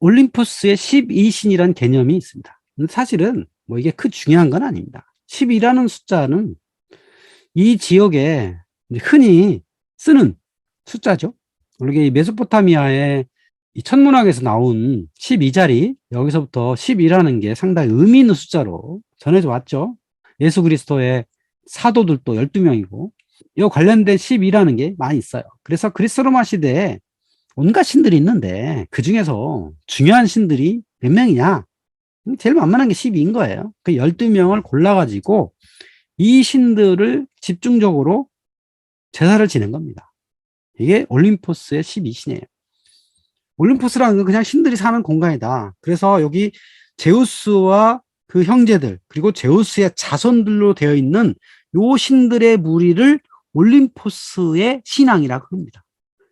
올림푸스의 12신이라는 개념이 있습니다. 근데 사실은 뭐 이게 그 중요한 건 아닙니다. 10이라는 숫자는 이 지역에 흔히 쓰는 숫자죠. 우리 메소포타미아의 이 천문학에서 나온 12자리, 여기서부터 10이라는 게 상당히 의미 있는 숫자로 전해져 왔죠. 예수 그리스도의 사도들도 12명이고, 이 관련된 10이라는 게 많이 있어요. 그래서 그리스 로마 시대에 온갖 신들이 있는데, 그 중에서 중요한 신들이 몇 명이냐? 제일 만만한 게 12인 거예요. 그 12명을 골라가지고 이 신들을 집중적으로 제사를 지낸 겁니다. 이게 올림포스의 12신이에요. 올림포스라는 건 그냥 신들이 사는 공간이다. 그래서 여기 제우스와 그 형제들, 그리고 제우스의 자손들로 되어 있는 요 신들의 무리를 올림포스의 신앙이라고 합니다.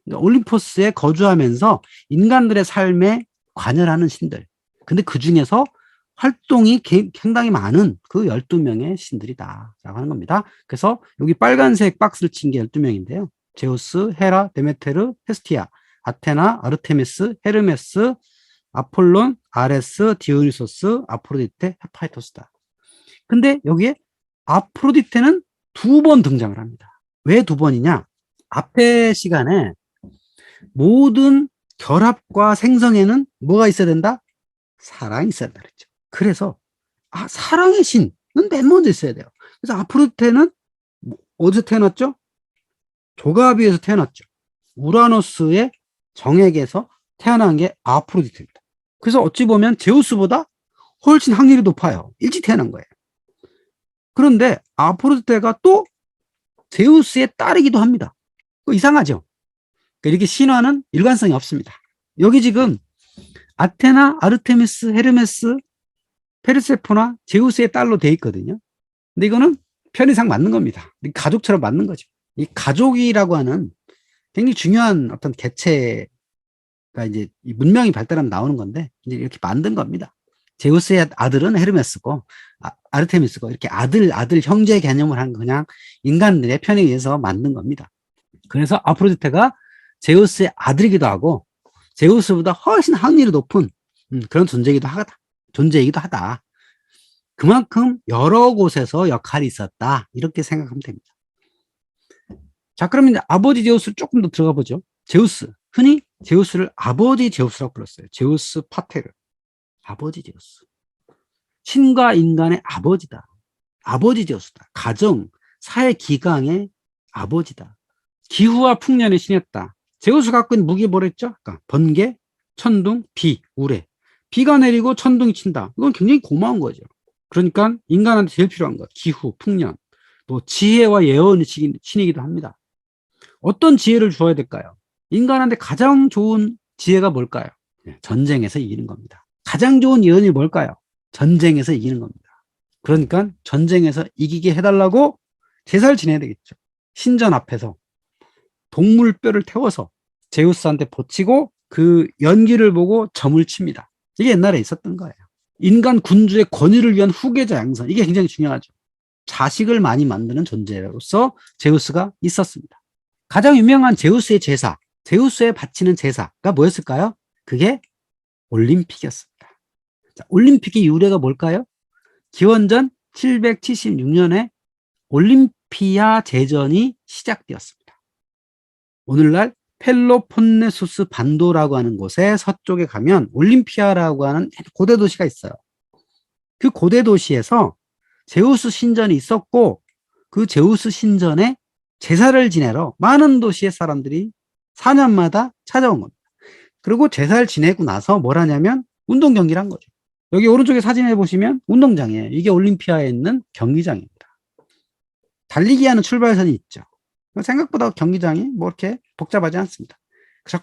그러니까 올림포스에 거주하면서 인간들의 삶에 관여하는 신들. 근데 그 중에서 활동이 상당히 많은 그 12명의 신들이다 라고 하는 겁니다. 그래서 여기 빨간색 박스를 친 게 12명인데요. 제우스, 헤라, 데메테르, 헤스티아, 아테나, 아르테미스, 헤르메스, 아폴론, 아레스, 디오니소스, 아프로디테, 헤파이토스다. 근데 여기에 아프로디테는 2번 등장을 합니다. 왜 2번이냐? 앞에 시간에 모든 결합과 생성에는 뭐가 있어야 된다? 사랑이 있어야 된다 그랬죠. 그래서 사랑의 신은 맨 먼저 있어야 돼요. 그래서 아프로디테는 어디서 태어났죠? 조가비에서 태어났죠. 우라노스의 정액에서 태어난 게 아프로디테입니다. 그래서 어찌 보면 제우스보다 훨씬 확률이 높아요. 일찍 태어난 거예요. 그런데 아프로디테가 또 제우스의 딸이기도 합니다. 이상하죠? 이렇게 신화는 일관성이 없습니다. 여기 지금 아테나, 아르테미스, 헤르메스, 페르세포나, 제우스의 딸로 돼 있거든요. 근데 이거는 편의상 맞는 겁니다. 가족처럼 맞는 거죠. 이 가족이라고 하는 굉장히 중요한 어떤 개체가 이제 문명이 발달하면 나오는 건데, 이제 이렇게 만든 겁니다. 제우스의 아들은 헤르메스고, 아르테미스고, 이렇게 아들, 형제 개념을 한 그냥 인간들의 편에 의해서 만든 겁니다. 그래서 아프로디테가 제우스의 아들이기도 하고, 제우스보다 훨씬 확률이 높은 그런 존재이기도 하다. 그만큼 여러 곳에서 역할이 있었다. 이렇게 생각하면 됩니다. 자, 그러면 이제 아버지 제우스를 조금 더 들어가 보죠. 제우스. 흔히 제우스를 아버지 제우스라고 불렀어요. 제우스 파테르. 아버지 제우스. 신과 인간의 아버지다. 아버지 제우스다. 가정, 사회 기강의 아버지다. 기후와 풍년의 신이었다. 제우스 갖고 있는 무기 뭐랬죠? 번개, 천둥, 비, 우레. 비가 내리고 천둥이 친다. 이건 굉장히 고마운 거죠. 그러니까 인간한테 제일 필요한 거. 기후, 풍년. 또 지혜와 예언의 신이기도 합니다. 어떤 지혜를 주어야 될까요? 인간한테 가장 좋은 지혜가 뭘까요? 전쟁에서 이기는 겁니다. 가장 좋은 예언이 뭘까요? 전쟁에서 이기는 겁니다. 그러니까 전쟁에서 이기게 해달라고 제사를 지내야 되겠죠. 신전 앞에서 동물 뼈를 태워서 제우스한테 바치고 그 연기를 보고 점을 칩니다. 이게 옛날에 있었던 거예요. 인간 군주의 권위를 위한 후계자 양선. 이게 굉장히 중요하죠. 자식을 많이 만드는 존재로서 제우스가 있었습니다. 가장 유명한 제우스의 제사, 제우스에 바치는 제사가 뭐였을까요? 그게 올림픽이었습니다. 자, 올림픽의 유래가 뭘까요? 기원전 776년에 올림피아 제전이 시작되었습니다. 오늘날 펠로폰네소스 반도라고 하는 곳에 서쪽에 가면 올림피아라고 하는 고대 도시가 있어요. 그 고대 도시에서 제우스 신전이 있었고, 그 제우스 신전에 제사를 지내러 많은 도시의 사람들이 4년마다 찾아온 겁니다. 그리고 제사를 지내고 나서 뭘 하냐면 운동 경기를 한 거죠. 여기 오른쪽에 사진에 보시면 운동장이에요. 이게 올림피아에 있는 경기장입니다. 달리기 하는 출발선이 있죠. 생각보다 경기장이 뭐 이렇게 복잡하지 않습니다.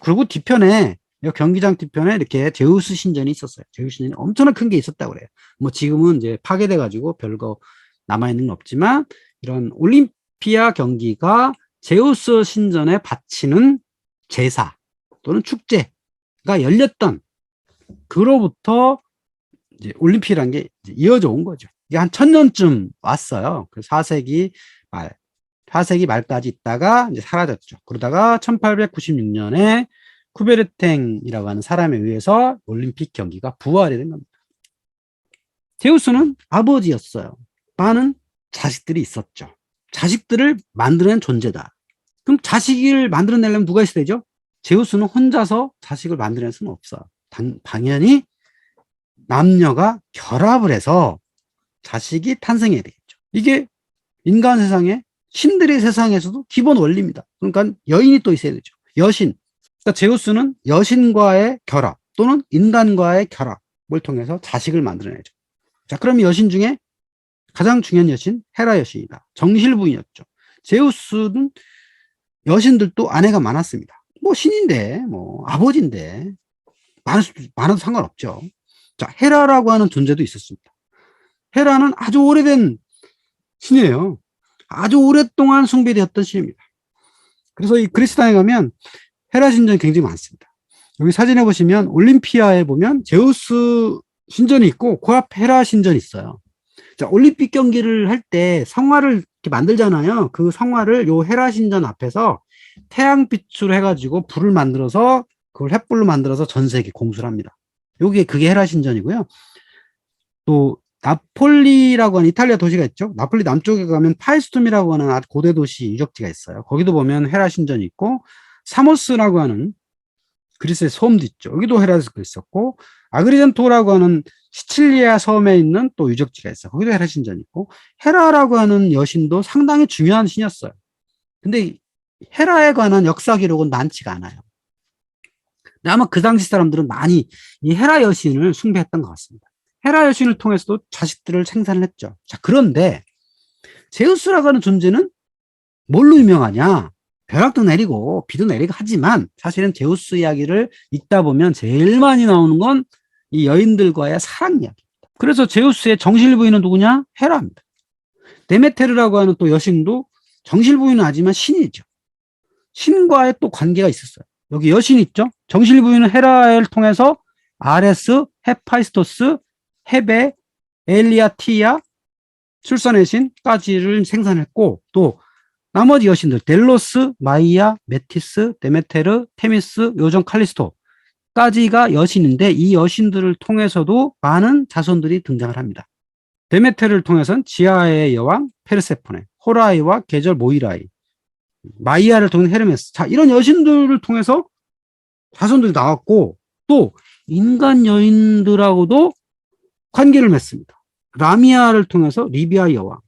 그리고 뒤편에, 경기장 뒤편에 이렇게 제우스 신전이 있었어요. 제우스 신전이 엄청나게 큰 게 있었다고 그래요. 뭐 지금은 이제 파괴돼가지고 별거 남아있는 건 없지만, 이런 올림피아 경기가 제우스 신전에 바치는 제사 또는 축제가 열렸던, 그로부터 이제 올림픽이라는 게 이어져 온 거죠. 이게 한 1000년쯤 왔어요. 그 4세기 말까지 있다가 이제 사라졌죠. 그러다가 1896년에 쿠베르탱이라고 하는 사람에 의해서 올림픽 경기가 부활이 된 겁니다. 제우스는 아버지였어요. 많은 자식들이 있었죠. 자식들을 만들어낸 존재다. 그럼 자식을 만들어내려면 누가 있어야 되죠? 제우스는 혼자서 자식을 만들어낼 수는 없어요. 당연히 남녀가 결합을 해서 자식이 탄생해야 되겠죠. 이게 인간 세상에, 신들의 세상에서도 기본 원리입니다. 그러니까 여인이 또 있어야 되죠. 여신. 그러니까 제우스는 여신과의 결합 또는 인간과의 결합을 통해서 자식을 만들어내죠. 자, 그럼 여신 중에 가장 중요한 여신, 헤라 여신이다. 정실부인이었죠. 제우스는 여신들도 아내가 많았습니다. 뭐 신인데, 뭐 아버지인데 많아도 상관없죠. 자, 헤라라고 하는 존재도 있었습니다. 헤라는 아주 오래된 신이에요. 아주 오랫동안 숭배되었던 신입니다. 그래서 이 그리스당에 가면 헤라 신전이 굉장히 많습니다. 여기 사진에 보시면 올림피아에 보면 제우스 신전이 있고 그 앞에 헤라 신전이 있어요. 자, 올림픽 경기를 할 때 성화를 이렇게 만들잖아요. 그 성화를 요 헤라 신전 앞에서 태양빛으로 해가지고 불을 만들어서 그걸 횃불로 만들어서 전 세계 공수를 합니다. 그게 헤라 신전이고요. 또 나폴리라고 하는 이탈리아 도시가 있죠. 나폴리 남쪽에 가면 파에스툼이라고 하는 아주 고대 도시 유적지가 있어요. 거기도 보면 헤라 신전이 있고, 사모스라고 하는 그리스의 섬도 있죠. 여기도 헤라가 있었고, 아그리젠토라고 하는 시칠리아 섬에 있는 또 유적지가 있어요. 거기도 헤라 신전이 있고, 헤라라고 하는 여신도 상당히 중요한 신이었어요. 근데 헤라에 관한 역사 기록은 많지가 않아요. 근데 아마 그 당시 사람들은 많이 이 헤라 여신을 숭배했던 것 같습니다. 헤라 여신을 통해서도 자식들을 생산을 했죠. 자, 그런데 제우스라고 하는 존재는 뭘로 유명하냐? 벼락도 내리고 비도 내리고 하지만 사실은 제우스 이야기를 읽다 보면 제일 많이 나오는 건 이 여인들과의 사랑 이야기입니다. 그래서 제우스의 정실 부인은 누구냐? 헤라입니다. 데메테르라고 하는 또 여신도 정실 부인은 아니지만 신이죠. 신과의 또 관계가 있었어요. 여기 여신 있죠? 정실 부인은 헤라를 통해서 아레스, 헤파이스토스, 헤베, 엘리아티아, 출산의 신까지를 생산했고, 또 나머지 여신들 델로스, 마이아, 메티스, 데메테르, 테미스, 요정 칼리스토까지가 여신인데 이 여신들을 통해서도 많은 자손들이 등장을 합니다. 데메테르를 통해서는 지하의 여왕 페르세포네, 호라이와 계절 모이라이, 마이아를 통해 헤르메스. 자, 이런 여신들을 통해서 자손들이 나왔고, 또 인간 여인들하고도 관계를 맺습니다. 라미아를 통해서 리비아 여왕,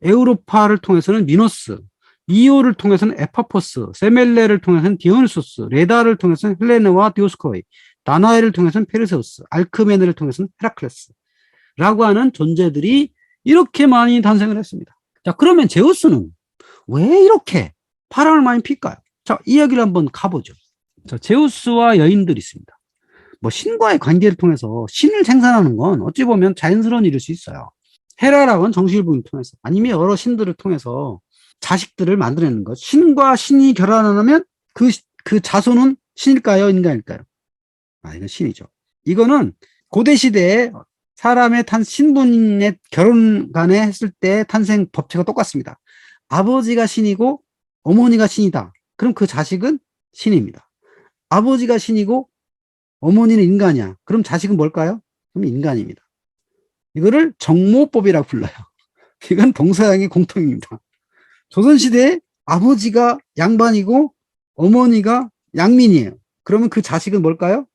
에우로파를 통해서는 미노스, 이오를 통해서는 에파포스, 세멜레를 통해서는 디오니소스, 레다를 통해서는 헬레네와 디오스코이, 다나에를 통해서는 페르세우스, 알크메네를 통해서는 헤라클레스라고 하는 존재들이 이렇게 많이 탄생을 했습니다. 자, 그러면 제우스는 왜 이렇게 바람을 많이 필까요? 자, 이야기를 한번 가보죠. 자, 제우스와 여인들이 있습니다. 뭐 신과의 관계를 통해서 신을 생산하는 건 어찌 보면 자연스러운 일일 수 있어요. 헤라라고는 정실부인을 통해서 아니면 여러 신들을 통해서 자식들을 만들어내는 것. 신과 신이 결혼하면 그 자손은 신일까요? 인간일까요? 이건 신이죠. 이거는 고대 시대에 사람의 신분의 결혼 간에 했을 때 탄생 법칙과 똑같습니다. 아버지가 신이고 어머니가 신이다. 그럼 그 자식은 신입니다. 아버지가 신이고 어머니는 인간이야. 그럼 자식은 뭘까요? 그럼 인간입니다. 이거를 정모법이라고 불러요. 이건 동서양의 공통입니다. 조선시대에 아버지가 양반이고 어머니가 양민이에요. 그러면 그 자식은 뭘까요?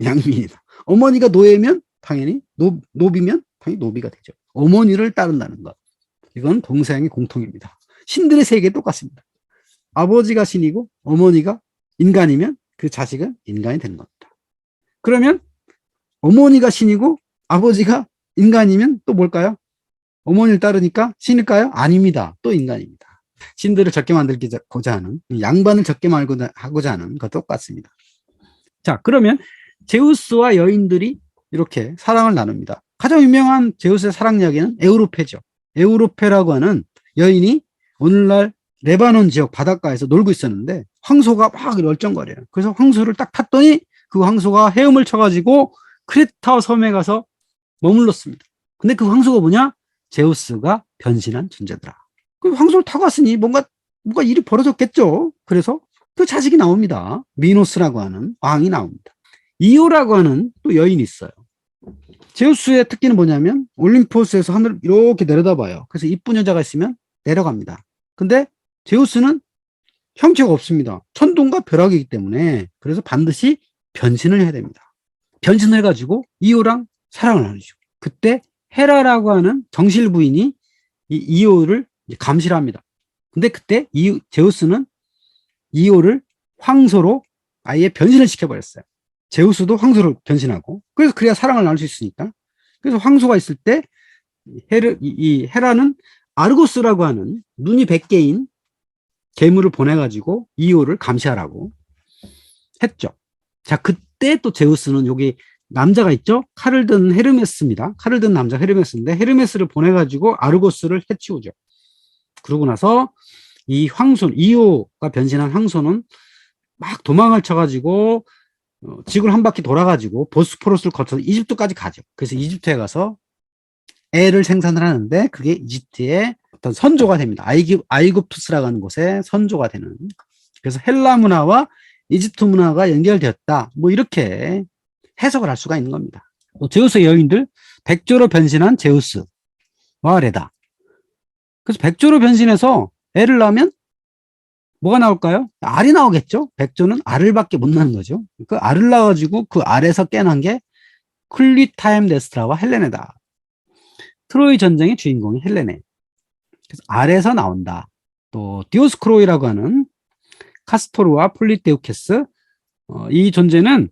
양민이다. 어머니가 노예면 당연히 노비면 당연히 노비가 되죠. 어머니를 따른다는 것. 이건 동서양의 공통입니다. 신들의 세계에 똑같습니다. 아버지가 신이고 어머니가 인간이면 그 자식은 인간이 되는 겁니다. 그러면 어머니가 신이고 아버지가 인간이면 또 뭘까요? 어머니를 따르니까 신일까요? 아닙니다. 또 인간입니다. 신들을 적게 만들고자 하는, 양반을 적게 하고자 하는 것 똑같습니다. 자, 그러면 제우스와 여인들이 이렇게 사랑을 나눕니다. 가장 유명한 제우스의 사랑 이야기는 에우로페죠. 에우로페라고 하는 여인이 오늘날 레바논 지역 바닷가에서 놀고 있었는데 황소가 막 얼쩡거려요. 그래서 황소를 딱 탔더니 그 황소가 헤엄을 쳐가지고 크레타 섬에 가서 머물렀습니다. 근데 그 황소가 뭐냐? 제우스가 변신한 존재더라. 그 황소를 타고 왔으니 뭔가 일이 벌어졌겠죠. 그래서 그 자식이 나옵니다. 미노스라고 하는 왕이 나옵니다. 이오라고 하는 또 여인이 있어요. 제우스의 특기는 뭐냐면 올림포스에서 하늘을 이렇게 내려다봐요. 그래서 이쁜 여자가 있으면 내려갑니다. 근데 제우스는 형체가 없습니다. 천둥과 벼락이기 때문에 그래서 반드시 변신을 해야 됩니다. 변신을 해가지고 이오랑 사랑을 나누죠. 그때 헤라라고 하는 정실 부인이 이 이오를 감시를 합니다. 근데 그때 제우스는 이오를 황소로 아예 변신을 시켜버렸어요. 제우스도 황소로 변신하고, 그래서 그래야 사랑을 나눌 수 있으니까. 그래서 황소가 있을 때 이 헤라는 아르고스라고 하는 눈이 100개인 괴물을 보내가지고 이오를 감시하라고 했죠. 자, 그때 또 제우스는 여기 남자가 있죠? 칼을 든 헤르메스입니다. 칼을 든 남자 헤르메스인데 헤르메스를 보내가지고 아르고스를 해치우죠. 그러고 나서 이 황소, 이오가 변신한 황소는 막 도망을 쳐가지고 지구를 한 바퀴 돌아가지고 보스포러스를 거쳐서 이집트까지 가죠. 그래서 이집트에 가서 애를 생산을 하는데 그게 이집트의 어떤 선조가 됩니다. 아이굽투스라고 하는 곳에 선조가 되는. 그래서 헬라 문화와 이집트 문화가 연결되었다. 뭐 이렇게 해석을 할 수가 있는 겁니다. 또 제우스의 여인들, 백조로 변신한 제우스와 레다. 그래서 백조로 변신해서 애를 낳으면 뭐가 나올까요? 알이 나오겠죠? 백조는 알을밖에 못 낳는 거죠. 그 알을 낳아가지고 그 알에서 깨난 게 클리타임네스트라와 헬레네다. 트로이 전쟁의 주인공이 헬레네. 그래서 알에서 나온다. 또 디오스코로이라고 하는 카스토르와 폴리테우케스, 이 존재는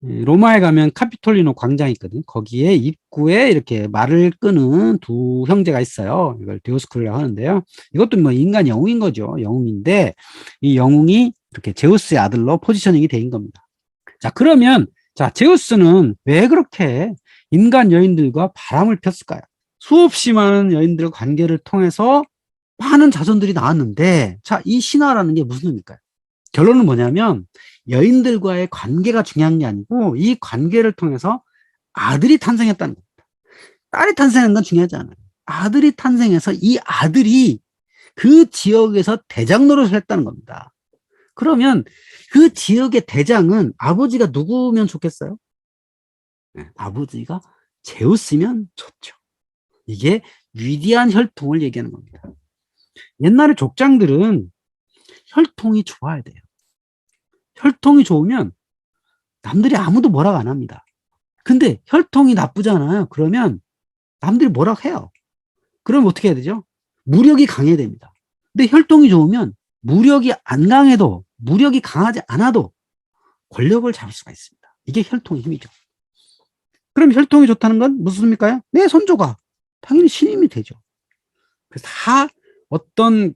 로마에 가면 카피톨리노 광장이 있거든요. 거기에 입구에 이렇게 말을 끄는 두 형제가 있어요. 이걸 디오스코로라고 하는데요. 이것도 뭐 인간 영웅인 거죠. 영웅인데 이 영웅이 이렇게 제우스의 아들로 포지셔닝이 된 겁니다. 자, 그러면 자, 제우스는 왜 그렇게 인간 여인들과 바람을 폈을까요? 수없이 많은 여인들의 관계를 통해서 많은 자손들이 나왔는데, 자, 이 신화라는 게 무슨 의미일까요? 결론은 뭐냐면 여인들과의 관계가 중요한 게 아니고 이 관계를 통해서 아들이 탄생했다는 겁니다. 딸이 탄생한 건 중요하지 않아요. 아들이 탄생해서 이 아들이 그 지역에서 대장 노릇을 했다는 겁니다. 그러면 그 지역의 대장은 아버지가 누구면 좋겠어요? 네, 아버지가 제우스면 좋죠. 이게 위대한 혈통을 얘기하는 겁니다. 옛날에 족장들은 혈통이 좋아야 돼요. 혈통이 좋으면 남들이 아무도 뭐라고 안 합니다. 근데 혈통이 나쁘잖아요. 그러면 남들이 뭐라고 해요. 그럼 어떻게 해야 되죠? 무력이 강해야 됩니다. 근데 혈통이 좋으면 무력이 안 강해도, 무력이 강하지 않아도 권력을 잡을 수가 있습니다. 이게 혈통의 힘이죠. 그럼 혈통이 좋다는 건 무슨 의미일까요? 내 손조가 당연히 신임이 되죠. 그래서 다 어떤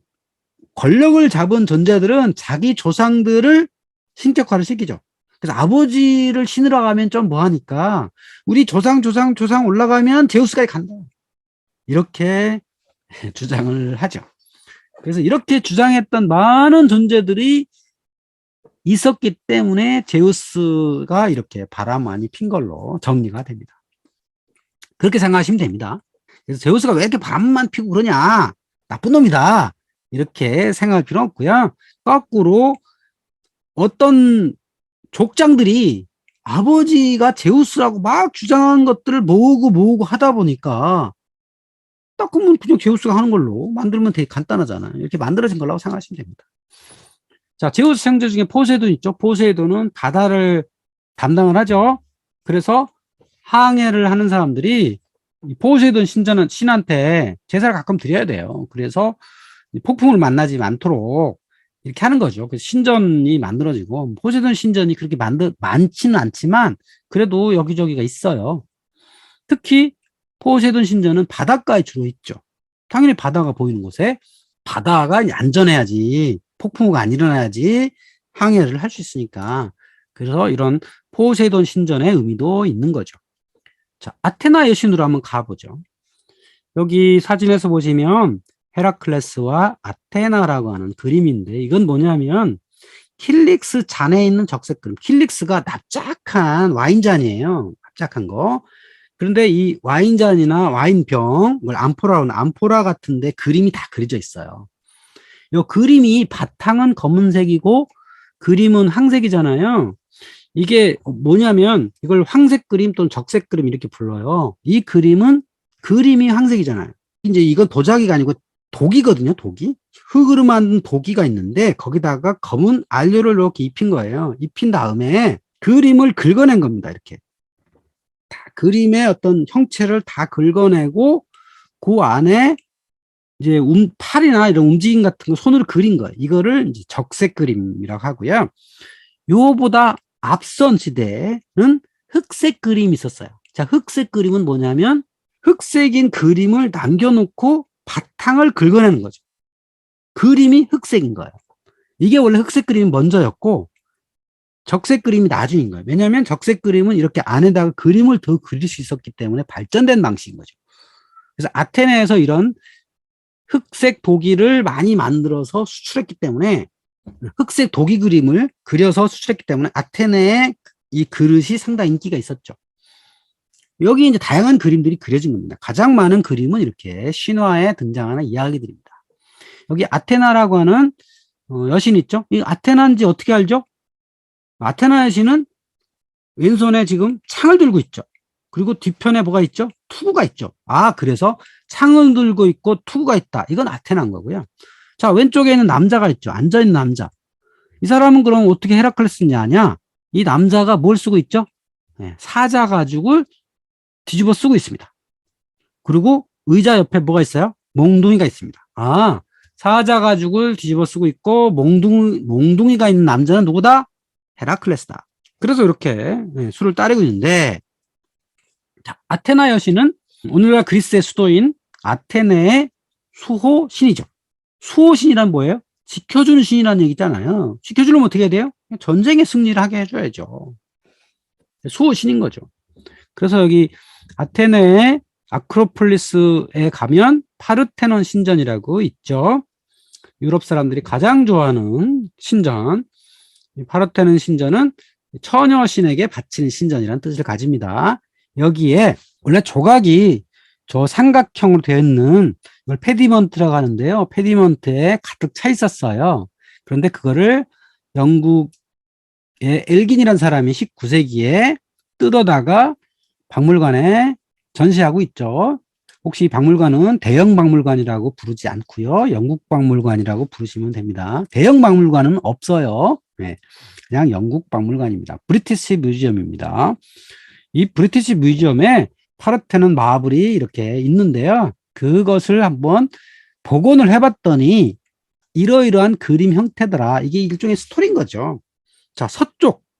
권력을 잡은 존재들은 자기 조상들을 신격화를 시키죠. 그래서 아버지를 신으러 가면 좀 뭐하니까 우리 조상 올라가면 제우스까지 간다. 이렇게 주장을 하죠. 그래서 이렇게 주장했던 많은 존재들이 있었기 때문에 제우스가 이렇게 바람 많이 핀 걸로 정리가 됩니다. 그렇게 생각하시면 됩니다. 그래서 제우스가 왜 이렇게 바람만 피고 그러냐? 나쁜 놈이다. 이렇게 생각할 필요 없고요. 거꾸로 어떤 족장들이 아버지가 제우스라고 막 주장한 것들을 모으고 하다 보니까 딱 그러면 그냥 제우스가 하는 걸로 만들면 되게 간단하잖아요. 이렇게 만들어진 거라고 생각하시면 됩니다. 자, 제우스 형제 중에 포세이돈 있죠. 포세이돈은 바다를 담당을 하죠. 그래서 항해를 하는 사람들이 포세이돈 신한테 제사를 가끔 드려야 돼요. 그래서 폭풍을 만나지 않도록 이렇게 하는 거죠. 그래서 신전이 만들어지고 포세이돈 신전이 그렇게 많지는 않지만 그래도 여기저기가 있어요. 특히 포세이돈 신전은 바닷가에 주로 있죠. 당연히 바다가 보이는 곳에 바다가 안전해야지 폭풍우가 안 일어나야지 항해를 할 수 있으니까 그래서 이런 포세이돈 신전의 의미도 있는 거죠. 자, 아테나 여신으로 한번 가보죠. 여기 사진에서 보시면 헤라클레스와 아테나라고 하는 그림인데 이건 뭐냐면 킬릭스 잔에 있는 적색 그림. 킬릭스가 납작한 와인잔이에요. 납작한 거. 그런데 이 와인잔이나 와인병, 이걸 암포라고 하는 암포라 같은데 그림이 다 그려져 있어요. 이 그림이 바탕은 검은색이고 그림은 황색이잖아요. 이게 뭐냐면 이걸 황색 그림 또는 적색 그림 이렇게 불러요. 이 그림은 그림이 황색이잖아요. 이제 이건 도자기가 아니고 독이거든요. 독이. 흙으로 만든 도기가 있는데 거기다가 검은 안료를 이렇게 입힌 거예요. 입힌 다음에 그림을 긁어낸 겁니다. 이렇게. 다 그림의 어떤 형체를 다 긁어내고 그 안에 이제 팔이나 이런 움직임 같은 거 손으로 그린 거예요. 이거를 이제 적색 그림이라고 하고요. 요보다 앞선 시대에는 흑색 그림이 있었어요. 자, 흑색 그림은 뭐냐면 흑색인 그림을 남겨놓고 바탕을 긁어내는 거죠. 그림이 흑색인 거예요. 이게 원래 흑색 그림이 먼저였고 적색 그림이 나중인 거예요. 왜냐하면 적색 그림은 이렇게 안에다가 그림을 더 그릴 수 있었기 때문에 발전된 방식인 거죠. 그래서 아테네에서 이런 흑색 도기를 많이 만들어서 수출했기 때문에 흑색 도기 그림을 그려서 수출했기 때문에 아테네의 이 그릇이 상당히 인기가 있었죠. 여기 이제 다양한 그림들이 그려진 겁니다. 가장 많은 그림은 이렇게 신화에 등장하는 이야기들입니다. 여기 아테나라고 하는 여신 있죠? 이 아테나인지 어떻게 알죠? 아테나 여신은 왼손에 지금 창을 들고 있죠. 그리고 뒤편에 뭐가 있죠? 투구가 있죠. 아, 그래서 창을 들고 있고 투구가 있다. 이건 아테나인 거고요. 자, 왼쪽에 있는 남자가 있죠. 앉아있는 남자. 이 사람은 그럼 어떻게 헤라클레스냐 하냐? 이 남자가 뭘 쓰고 있죠? 네, 사자 가죽을 뒤집어 쓰고 있습니다. 그리고 의자 옆에 뭐가 있어요? 몽둥이가 있습니다. 아, 사자 가죽을 뒤집어 쓰고 있고 몽둥이가 있는 남자는 누구다? 헤라클레스다. 그래서 이렇게 수를 따르고 있는데, 자, 아테나 여신은 오늘날 그리스의 수도인 아테네의 수호 신이죠. 수호 신이란 뭐예요? 지켜주는 신이라는 얘기잖아요. 지켜주려면 어떻게 해야 돼요? 전쟁에 승리를 하게 해줘야죠. 수호 신인 거죠. 그래서 여기 아테네의 아크로폴리스에 가면 파르테논 신전이라고 있죠. 유럽 사람들이 가장 좋아하는 신전. 이 파르테논 신전은 처녀 신에게 바치는 신전이라는 뜻을 가집니다. 여기에 원래 조각이 저 삼각형으로 되어 있는 이걸 페디먼트라고 하는데요. 페디먼트에 가득 차 있었어요. 그런데 그거를 영국의 엘긴이라는 사람이 19세기에 뜯어다가 박물관에 전시하고 있죠. 혹시 이 박물관은 대형 박물관이라고 부르지 않고요. 영국 박물관이라고 부르시면 됩니다. 대형 박물관은 없어요. 네, 그냥 영국 박물관입니다. 브리티시 뮤지엄입니다. 이 브리티시 뮤지엄에 파르테논 마블이 이렇게 있는데요. 그것을 한번 복원을 해봤더니 이러이러한 그림 형태더라. 이게 일종의 스토리인 거죠. 자,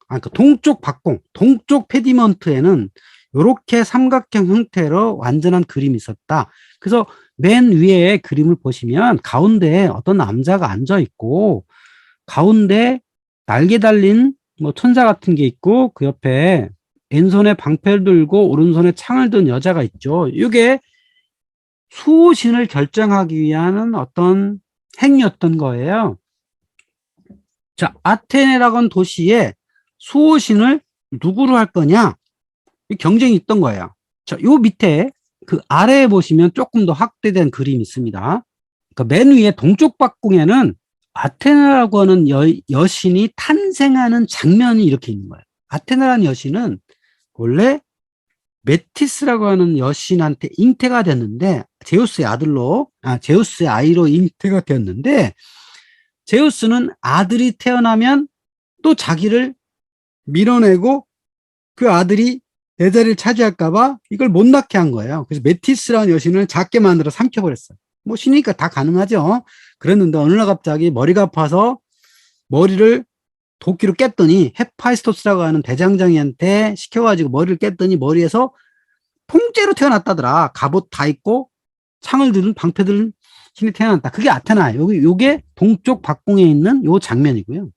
그러니까 동쪽 박공, 동쪽 페디먼트에는 이렇게 삼각형 형태로 완전한 그림이 있었다. 그래서 맨 위에 그림을 보시면 가운데에 어떤 남자가 앉아 있고 가운데 날개 달린 뭐 천사 같은 게 있고 그 옆에 왼손에 방패를 들고 오른손에 창을 든 여자가 있죠. 이게 수호신을 결정하기 위한 어떤 행위였던 거예요. 자, 아테네라고 하는 도시에 수호신을 누구로 할 거냐? 경쟁이 있던 거예요. 자, 요 밑에 그 아래에 보시면 조금 더 확대된 그림이 있습니다. 그러니까 맨 위에 동쪽 박궁에는 아테네라고 하는 여신이 탄생하는 장면이 이렇게 있는 거예요. 아테네라는 여신은 원래 메티스라고 하는 여신한테 잉태가 됐는데 제우스의 아이로 잉태가 되었는데 제우스는 아들이 태어나면 또 자기를 밀어내고 그 아들이 내 자리를 차지할까봐 이걸 못 낳게 한 거예요. 그래서 메티스라는 여신을 작게 만들어 삼켜버렸어요. 뭐 신이니까 다 가능하죠. 그랬는데 어느 날 갑자기 머리가 아파서 머리를 도끼로 깼더니 헤파이스토스라고 하는 대장장이한테 시켜가지고 머리를 깼더니 머리에서 통째로 태어났다더라. 갑옷 다 입고 창을 들은 방패 들은 신이 태어났다. 그게 아테나예요. 요게 동쪽 박궁에 있는 요 장면이고요.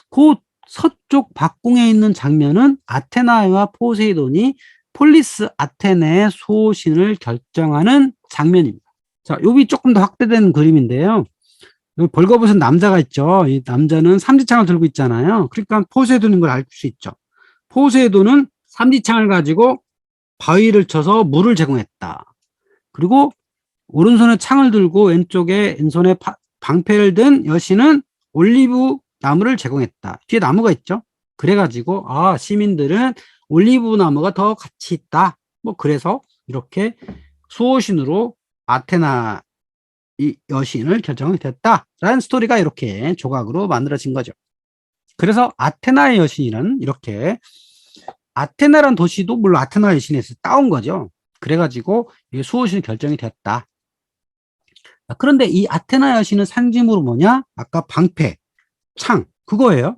그 서쪽 박궁에 있는 장면은 아테나와 포세이돈이 폴리스 아테네의 수호신을 결정하는 장면입니다. 자, 여기 조금 더 확대된 그림인데요. 여기 벌거벗은 남자가 있죠. 이 남자는 삼지창을 들고 있잖아요. 그러니까 포세이돈인 걸 알 수 있죠. 포세이돈은 삼지창을 가지고 바위를 쳐서 물을 제공했다. 그리고 오른손에 창을 들고 왼손에 방패를 든 여신은 올리브 나무를 제공했다. 뒤에 나무가 있죠. 그래가지고 시민들은 올리브 나무가 더 가치 있다. 뭐 그래서 이렇게 수호신으로 아테나 이 여신을 결정이 됐다라는 스토리가 이렇게 조각으로 만들어진 거죠. 그래서 아테나의 여신이라는 이렇게 아테나란 도시도 물론 아테나 여신에서 따온 거죠. 그래가지고 수호신이 결정이 됐다. 그런데 이 아테나 여신은 상징으로 뭐냐? 아까 방패, 창 그거예요.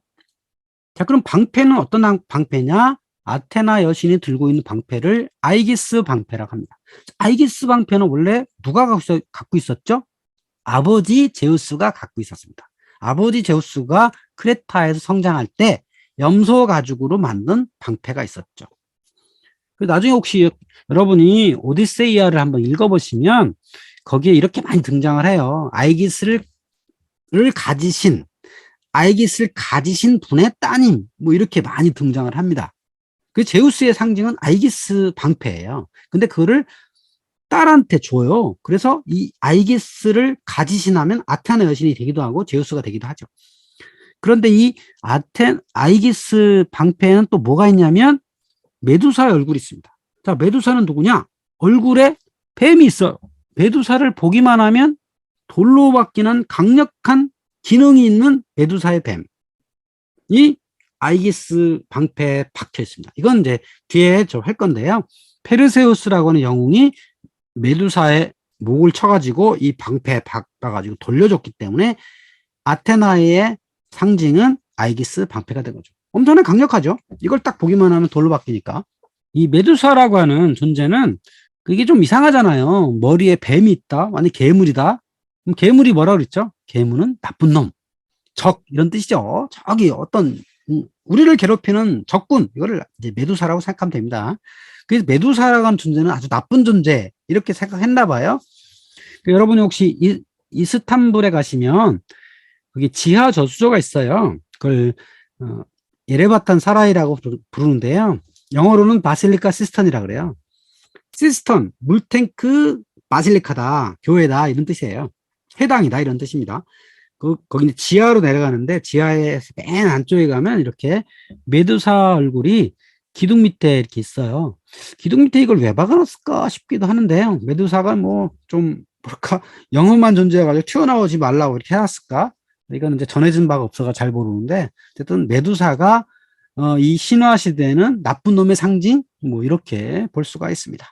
자, 그럼 방패는 어떤 방패냐? 아테나 여신이 들고 있는 방패를 아이기스 방패라고 합니다. 아이기스 방패는 원래 누가 갖고 있었죠? 아버지 제우스가 갖고 있었습니다. 아버지 제우스가 크레타에서 성장할 때 염소 가죽으로 만든 방패가 있었죠. 나중에 혹시 여러분이 오디세이아를 한번 읽어보시면 거기에 이렇게 많이 등장을 해요. 아이기스를 가지신 분의 따님 뭐 이렇게 많이 등장을 합니다. 그 제우스의 상징은 아이기스 방패예요. 근데 그거를 딸한테 줘요. 그래서 이 아이기스를 가지신하면 아테나 여신이 되기도 하고 제우스가 되기도 하죠. 그런데 이 아이기스 방패에는 또 뭐가 있냐면 메두사의 얼굴이 있습니다. 자, 메두사는 누구냐? 얼굴에 뱀이 있어요. 메두사를 보기만 하면 돌로 바뀌는 강력한 기능이 있는 메두사의 뱀이 아이기스 방패에 박혀 있습니다. 이건 이제 뒤에 저 할 건데요. 페르세우스라고 하는 영웅이 메두사의 목을 쳐가지고 이 방패에 박아가지고 돌려줬기 때문에 아테나의 상징은 아이기스 방패가 된 거죠. 엄청나게 강력하죠. 이걸 딱 보기만 하면 돌로 바뀌니까. 이 메두사라고 하는 존재는 그게 좀 이상하잖아요. 머리에 뱀이 있다. 아니 괴물이다. 그럼 괴물이 뭐라고 그랬죠? 괴물은 나쁜 놈, 적 이런 뜻이죠. 저기 어떤 우리를 괴롭히는 적군 이거를 이제 메두사라고 생각하면 됩니다. 그래서 메두사라고 하는 존재는 아주 나쁜 존재 이렇게 생각했나 봐요. 여러분이 혹시 이스탄불에 가시면 거기 지하 저수조가 있어요. 그걸 예레바탄 사라이라고 부르는데요. 영어로는 바실리카 시스턴이라 그래요. 시스턴, 물탱크 바실리카다, 교회다 이런 뜻이에요. 회당이다 이런 뜻입니다. 거기 지하로 내려가는데 지하에 맨 안쪽에 가면 이렇게 메두사 얼굴이 기둥 밑에 이렇게 있어요. 기둥 밑에 이걸 왜 박아놨을까 싶기도 하는데요. 메두사가 뭐 좀 뭐랄까 영험한 존재여가지고 튀어나오지 말라고 이렇게 해놨을까? 이건 이제 전해진 바가 없어서 잘 모르는데 어쨌든 메두사가 이 신화 시대는 나쁜 놈의 상징 뭐 이렇게 볼 수가 있습니다.